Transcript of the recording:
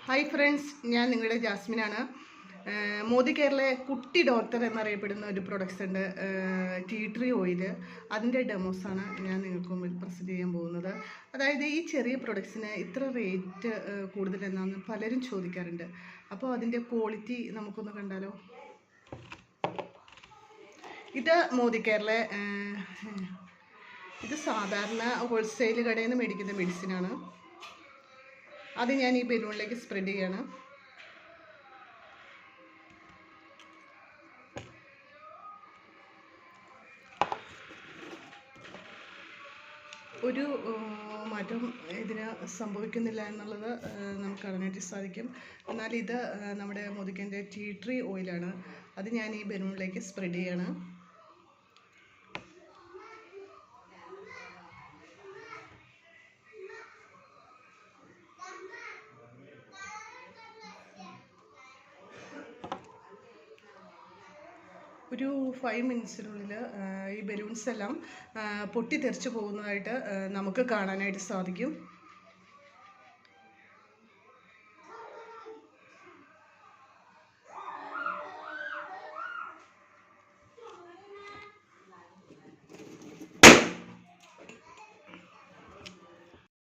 Hi friends, ഞാൻ നിങ്ങളുടെ ജാസ്മിനാണ്. മോദി കേരള കുട്ടി ഡോക്ടർ എന്നറിയപ്പെടുന്ന ഒരു പ്രൊഡക്ട്സ് ഉണ്ട്, ടീ ട്രീ ഓയിൽ. അതിൻ്റെ ഡെമോസാണ് ഞാൻ നിങ്ങൾക്ക് മുമ്പിൽ പ്രസൻറ്റ് ചെയ്യാൻ പോകുന്നത്. അതായത് ഈ ചെറിയ പ്രൊഡക്ട്സിന് ഇത്ര റേറ്റ് കൂടുതൽ എന്നാന്ന് പലരും ചോദിക്കാറുണ്ട്. അപ്പോൾ അതിൻ്റെ ക്വാളിറ്റി നമുക്കൊന്ന് കണ്ടാലോ. ഇത് മോദി കേരള, ഇത് സാധാരണ ഹോൾസെയിൽ കടയിൽ നിന്ന് മേടിക്കുന്ന മെഡിസിനാണ്. അത് ഞാൻ ഈ ബലൂണിലേക്ക് സ്പ്രെഡ് ചെയ്യാണ്. ഒരു മാറ്റം ഇതിന് സംഭവിക്കുന്നില്ല എന്നുള്ളത് നമുക്ക് അറിയാനായിട്ട് സാധിക്കും. എന്നാൽ ഇത് നമ്മുടെ മോദിക്കൻ്റെ ടീ ട്രീ ഓയിലാണ്. അത് ഞാൻ ഈ ബലൂണിലേക്ക് സ്പ്രെഡ് ചെയ്യാണ്. ഒരു 5 മിനിറ്റ്സിനുള്ളിൽ ഈ ബലൂൺസ് എല്ലാം പൊട്ടിത്തെറിച്ച് പോകുന്നതായിട്ട് നമുക്ക് കാണാനായിട്ട് സാധിക്കും.